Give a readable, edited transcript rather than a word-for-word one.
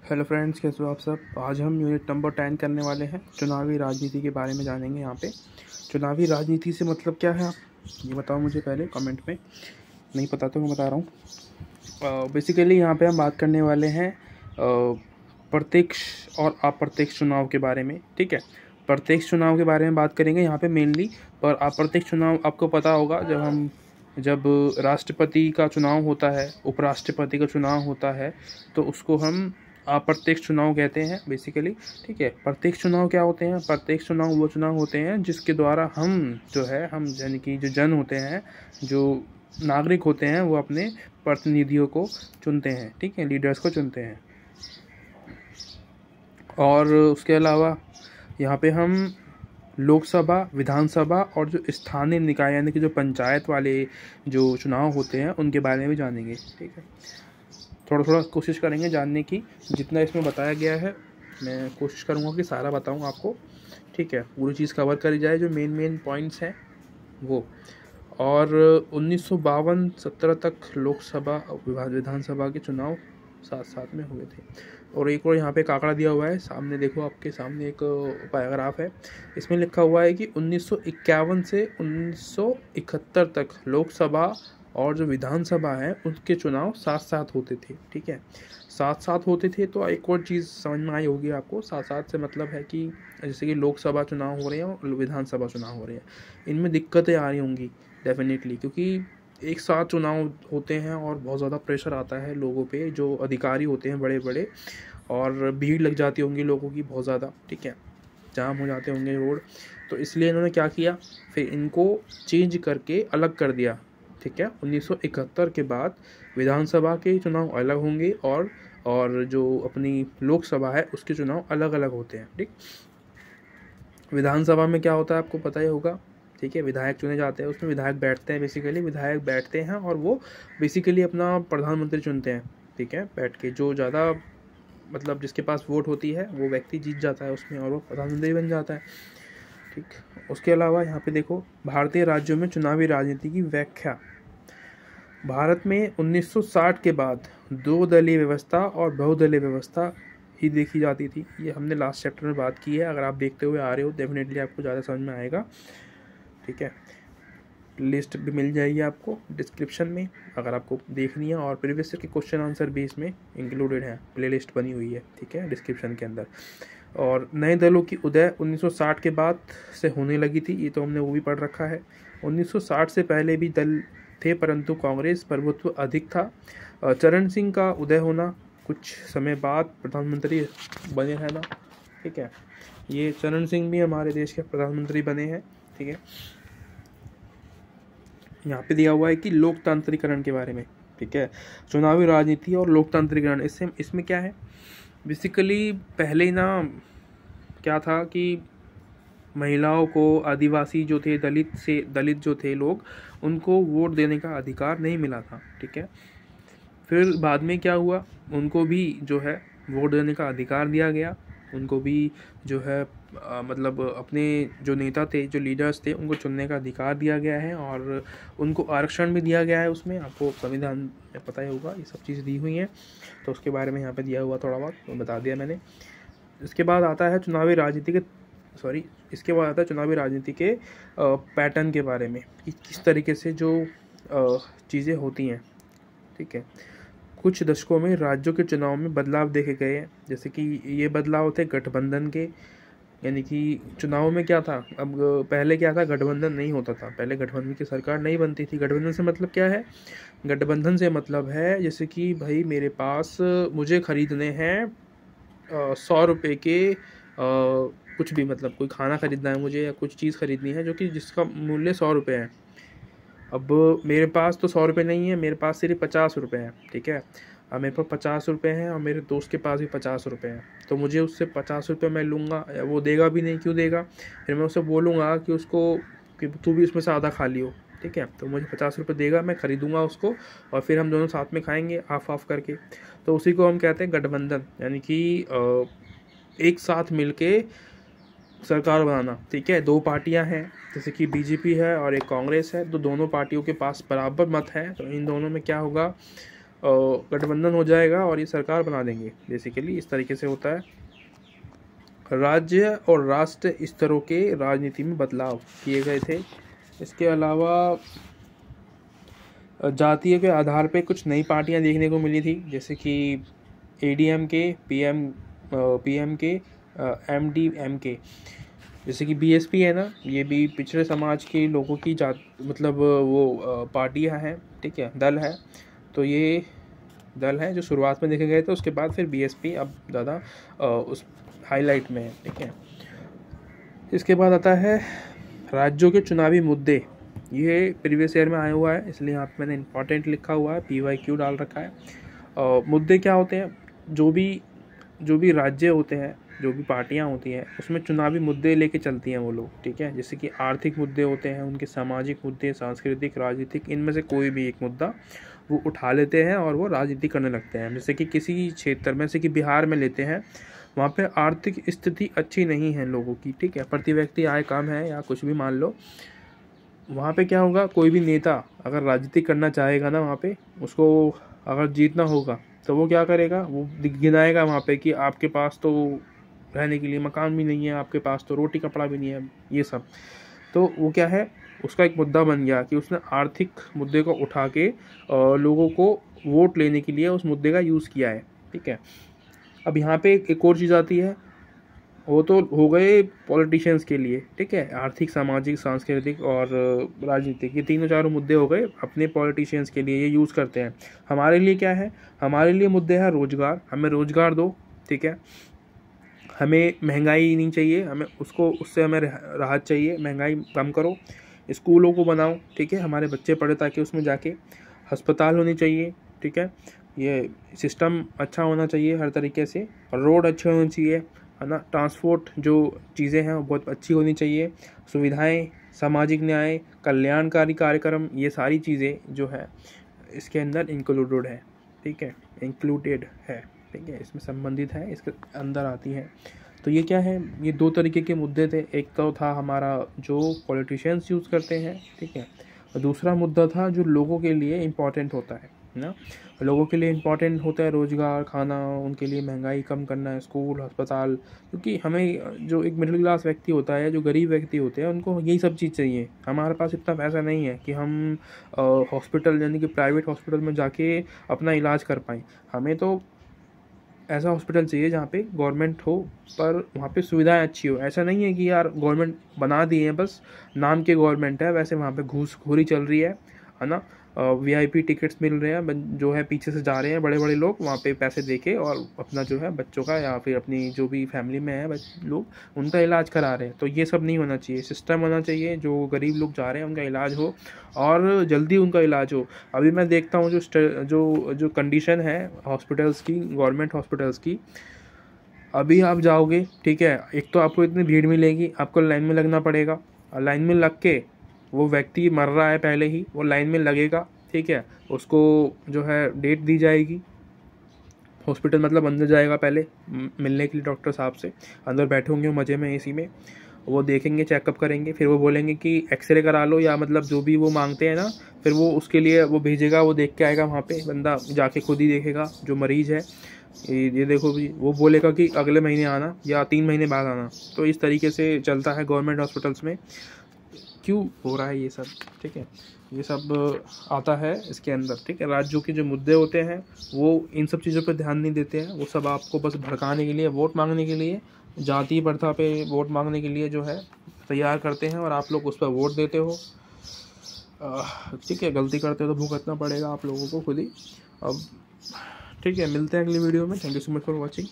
Hello friends, कैसे हो आप सब। आज हम यूनिट नंबर 10 करने वाले हैं। चुनावी राजनीति के बारे में जानेंगे। यहाँ पे चुनावी राजनीति से मतलब क्या है, आप ये बताओ मुझे पहले कमेंट में। नहीं पता तो मैं बता रहा हूँ। बेसिकली यहाँ पे हम बात करने वाले हैं प्रत्यक्ष और अप्रत्यक्ष चुनाव के बारे में। ठीक है, प्रत्यक्ष चुनाव के बारे में बात करेंगे यहाँ पे मेनली। पर अप्रत्यक्ष चुनाव आपको पता होगा, जब राष्ट्रपति का चुनाव होता है, उपराष्ट्रपति का चुनाव होता है, तो उसको हम अप्रत्यक्ष चुनाव कहते हैं बेसिकली। ठीक है, प्रत्यक्ष चुनाव क्या होते हैं? प्रत्यक्ष चुनाव वो चुनाव होते हैं जिसके द्वारा हम यानी कि जो जन होते हैं, जो नागरिक होते हैं, वो अपने प्रतिनिधियों को चुनते हैं। ठीक है, लीडर्स को चुनते हैं। और उसके अलावा यहाँ पे हम लोकसभा, विधानसभा और जो स्थानीय निकाय यानी कि जो पंचायत वाले जो चुनाव होते हैं उनके बारे में भी जानेंगे। ठीक है, थोड़ा कोशिश करेंगे जानने की। जितना इसमें बताया गया है मैं कोशिश करूँगा कि सारा बताऊँ आपको। ठीक है, पूरी चीज़ कवर करी जाए, जो मेन पॉइंट्स हैं वो। और 1952-17 तक लोकसभा विधानसभा के चुनाव साथ में हुए थे। और एक और यहाँ पे आंकड़ा दिया हुआ है, सामने देखो, आपके सामने एक पैराग्राफ है। इसमें लिखा हुआ है कि 1951 से 1971 तक लोकसभा और जो विधानसभा है उनके चुनाव साथ होते थे। ठीक है, साथ होते थे। तो एक और चीज़ समझ में आई होगी आपको। साथ से मतलब है कि जैसे कि लोकसभा चुनाव हो रहे हैं और विधानसभा चुनाव हो रहे हैं, इनमें दिक्कतें आ रही होंगी डेफिनेटली, क्योंकि एक साथ चुनाव होते हैं और बहुत ज़्यादा प्रेशर आता है लोगों पे, जो अधिकारी होते हैं बड़े बड़े, और भीड़ लग जाती होंगी लोगों की बहुत ज़्यादा। ठीक है, जाम हो जाते होंगे रोड। तो इसलिए इन्होंने क्या किया, फिर इनको चेंज करके अलग कर दिया। ठीक है, 1971 के बाद विधानसभा के चुनाव अलग होंगे और जो अपनी लोकसभा है उसके चुनाव अलग अलग होते हैं। ठीक, विधानसभा में क्या होता है आपको पता ही होगा। ठीक है, विधायक चुने जाते हैं, उसमें विधायक बैठते हैं, बेसिकली विधायक बैठते हैं और वो बेसिकली अपना प्रधानमंत्री चुनते हैं। ठीक है, बैठ के जो ज़्यादा मतलब जिसके पास वोट होती है वो व्यक्ति जीत जाता है उसमें, और वो प्रधानमंत्री बन जाता है। ठीक, उसके अलावा यहाँ पे देखो, भारतीय राज्यों में चुनावी राजनीति की व्याख्या। भारत में 1960 के बाद दो दलीय व्यवस्था और बहुदलीय व्यवस्था ही देखी जाती थी। ये हमने लास्ट चैप्टर में बात की है। अगर आप देखते हुए आ रहे हो डेफिनेटली आपको ज़्यादा समझ में आएगा। ठीक है, लिस्ट भी मिल जाएगी आपको डिस्क्रिप्शन में अगर आपको देखनी है, और प्रीवियस ईयर के क्वेश्चन आंसर भी इसमें इंक्लूडेड है, प्लेलिस्ट बनी हुई है। ठीक है, डिस्क्रिप्शन के अंदर। और नए दलों की उदय 1960 के बाद से होने लगी थी, ये तो हमने वो भी पढ़ रखा है। 1960 से पहले भी दल थे, परंतु कांग्रेस प्रभुत्व अधिक था। चरण सिंह का उदय होना, कुछ समय बाद प्रधानमंत्री बने रहना। ठीक है, ये चरण सिंह भी हमारे देश के प्रधानमंत्री बने हैं। ठीक है, यहाँ पे दिया हुआ है कि लोकतांत्रिकरण के बारे में। ठीक है, चुनावी राजनीति और लोकतांत्रिकरण, इसमें क्या है बेसिकली। पहले ना क्या था कि महिलाओं को, आदिवासी जो थे, दलित जो थे लोग, उनको वोट देने का अधिकार नहीं मिला था। ठीक है, फिर बाद में क्या हुआ, उनको भी जो है वोट देने का अधिकार दिया गया। उनको भी जो है मतलब अपने जो नेता थे, जो लीडर्स थे, उनको चुनने का अधिकार दिया गया है, और उनको आरक्षण भी दिया गया है। उसमें आपको संविधान में पता ही होगा, ये सब चीज़ दी हुई हैं, तो उसके बारे में यहाँ पे दिया हुआ थोड़ा बहुत तो बता दिया मैंने। इसके बाद आता है चुनावी राजनीति के पैटर्न के बारे में, कि किस तरीके से जो चीज़ें होती हैं। ठीक है, कुछ दशकों में राज्यों के चुनाव में बदलाव देखे गए हैं। जैसे कि ये बदलाव थे गठबंधन के, यानी कि चुनाव में क्या था, अब पहले क्या था, गठबंधन नहीं होता था। पहले गठबंधन की सरकार नहीं बनती थी। गठबंधन से मतलब क्या है, गठबंधन से मतलब है जैसे कि भाई मेरे पास, मुझे खरीदने हैं 100 रुपये के कुछ भी, मतलब कोई खाना खरीदना है मुझे, या कुछ चीज़ खरीदनी है जो कि जिसका मूल्य 100 रुपये है। अब मेरे पास तो 100 रुपये नहीं है, मेरे पास सिर्फ 50 रुपये हैं। ठीक है, अब मेरे पास 50 रुपये हैं और मेरे दोस्त के पास भी 50 रुपये हैं, तो मुझे उससे 50 रुपये मैं लूँगा, वो देगा भी नहीं, क्यों देगा? फिर मैं उससे बोलूँगा कि कि तू भी उसमें से आधा खा लियो। ठीक है, तो मुझे 50 रुपये देगा, मैं खरीदूँगा उसको, और फिर हम दोनों साथ में खाएंगे हाफ करके। तो उसी को हम कहते हैं गठबंधन, यानी कि एक साथ मिलके सरकार बनाना। ठीक है, दो पार्टियां हैं, जैसे कि बीजेपी है और एक कांग्रेस है, तो दोनों पार्टियों के पास बराबर मत है, तो इन दोनों में क्या होगा, गठबंधन हो जाएगा और ये सरकार बना देंगे। बेसिकली इस तरीके से होता है। राज्य और राष्ट्र स्तरों के राजनीति में बदलाव किए गए थे। इसके अलावा जातीय के आधार पे कुछ नई पार्टियां देखने को मिली थी, जैसे कि ADMK, PMK, MDMK। जैसे कि BSP है ना, ये भी पिछड़े समाज के लोगों की जात मतलब वो पार्टियां हैं, ठीक है, दल है। तो ये दल है जो शुरुआत में देखे गए थे, उसके बाद फिर BSP अब ज़्यादा उस हाईलाइट में है, ठीक है। इसके बाद आता है राज्यों के चुनावी मुद्दे। ये प्रीवियस ईयर में आया हुआ है, इसलिए यहाँ पे मैंने इम्पोर्टेंट लिखा हुआ है, PYQ डाल रखा है। मुद्दे क्या होते हैं? जो भी राज्य होते हैं, जो भी पार्टियां होती हैं, उसमें चुनावी मुद्दे लेके चलती हैं वो लोग, ठीक है। जैसे कि आर्थिक मुद्दे होते हैं, उनके सामाजिक मुद्दे, सांस्कृतिक, राजनीतिक, इनमें से कोई भी एक मुद्दा वो उठा लेते हैं और वो राजनीति करने लगते हैं। जैसे कि किसी क्षेत्र में, जैसे कि बिहार में लेते हैं, वहाँ पे आर्थिक स्थिति अच्छी नहीं है लोगों की, ठीक है, प्रति व्यक्ति आय कम है या कुछ भी मान लो। वहाँ पे क्या होगा, कोई भी नेता अगर राजनीति करना चाहेगा ना, वहाँ पे उसको अगर जीतना होगा तो वो क्या करेगा, वो गिनाएगा वहाँ पे कि आपके पास तो रहने के लिए मकान भी नहीं है, आपके पास तो रोटी कपड़ा भी नहीं है, ये सब। तो वो क्या है, उसका एक मुद्दा बन गया कि उसने आर्थिक मुद्दे को उठा के लोगों को वोट लेने के लिए उस मुद्दे का यूज़ किया है, ठीक है। अब यहाँ पे एक और चीज़ आती है, वो तो हो गए पॉलिटिशियंस के लिए, ठीक है, आर्थिक, सामाजिक, सांस्कृतिक और राजनीतिक, ये तीनों चारों मुद्दे हो गए अपने पॉलिटिशियंस के लिए, ये यूज़ करते हैं। हमारे लिए क्या है, हमारे लिए मुद्दे है रोज़गार, हमें रोज़गार दो, ठीक है। हमें महंगाई नहीं चाहिए, हमें उससे हमें राहत चाहिए, महंगाई कम करो, स्कूलों को बनाओ, ठीक है, हमारे बच्चे पढ़े ताकि उसमें जाके, अस्पताल होने चाहिए, ठीक है, ये सिस्टम अच्छा होना चाहिए हर तरीके से, रोड अच्छे होने चाहिए, है ना, ट्रांसपोर्ट जो चीज़ें हैं वो बहुत अच्छी होनी चाहिए, सुविधाएं, सामाजिक न्याय, कल्याणकारी कार्यक्रम, ये सारी चीज़ें जो है इसके अंदर इंक्लूडेड है, ठीक है, इंक्लूडेड है, ठीक है, इसमें संबंधित है, इसके अंदर आती है। तो ये क्या है, ये दो तरीके के मुद्दे थे। एक तो था हमारा जो पॉलिटिशियंस यूज़ करते हैं, ठीक है, और दूसरा मुद्दा था जो लोगों के लिए इम्पॉर्टेंट होता है ना, लोगों के लिए इम्पॉर्टेंट होता है रोज़गार, खाना, उनके लिए महंगाई कम करना है, स्कूल, अस्पताल। क्योंकि हमें जो एक मिडिल क्लास व्यक्ति होता है, जो गरीब व्यक्ति होते हैं, उनको यही सब चीज़ चाहिए। हमारे पास इतना पैसा नहीं है कि हम हॉस्पिटल यानी कि प्राइवेट हॉस्पिटल में जाके अपना इलाज कर पाएँ। हमें तो ऐसा हॉस्पिटल चाहिए जहाँ पे गवर्नमेंट हो, पर वहाँ पे सुविधाएं अच्छी हो। ऐसा नहीं है कि यार गवर्नमेंट बना दिए हैं, बस नाम के गवर्नमेंट है, वैसे वहाँ पे घूसखोरी चल रही है ना। VIP टिकट्स मिल रहे हैं, जो है पीछे से जा रहे हैं बड़े बड़े लोग वहाँ पे पैसे देके, और अपना जो है बच्चों का या फिर अपनी जो भी फैमिली में है लोग, उनका इलाज करा रहे हैं। तो ये सब नहीं होना चाहिए, सिस्टम होना चाहिए जो गरीब लोग जा रहे हैं उनका इलाज हो और जल्दी उनका इलाज हो। अभी मैं देखता हूँ जो कंडीशन है हॉस्पिटल्स की, गवर्नमेंट हॉस्पिटल्स की, अभी आप जाओगे, ठीक है, एक तो आपको इतनी भीड़ मिलेगी, आपको लाइन में लगना पड़ेगा, लाइन में लग के वो व्यक्ति मर रहा है पहले ही, वो लाइन में लगेगा, ठीक है, उसको जो है डेट दी जाएगी, हॉस्पिटल मतलब अंदर जाएगा पहले मिलने के लिए डॉक्टर साहब से, अंदर बैठे होंगे मज़े में AC में, वो देखेंगे, चेकअप करेंगे, फिर वो बोलेंगे कि एक्सरे करा लो या मतलब जो भी वो मांगते हैं ना, फिर वो उसके लिए वो भेजेगा, वो देख के आएगा, वहाँ पे बंदा जाके खुद ही देखेगा जो मरीज़ है, ये देखो भी, वो बोलेगा कि अगले महीने आना या 3 महीने बाद आना। तो इस तरीके से चलता है गवर्नमेंट हॉस्पिटल्स में। क्यों हो रहा है ये सब, ठीक है, ये सब आता है इसके अंदर, ठीक है। राज्यों के जो मुद्दे होते हैं वो इन सब चीज़ों पर ध्यान नहीं देते हैं, वो सब आपको बस भड़काने के लिए, वोट मांगने के लिए, जाति प्रथा पे वोट मांगने के लिए जो है तैयार करते हैं, और आप लोग उस पर वोट देते हो, ठीक है। गलती करते हो तो भुगतना पड़ेगा आप लोगों को खुद ही। अब ठीक है, मिलते हैं अगली वीडियो में। Thank you so much for watching.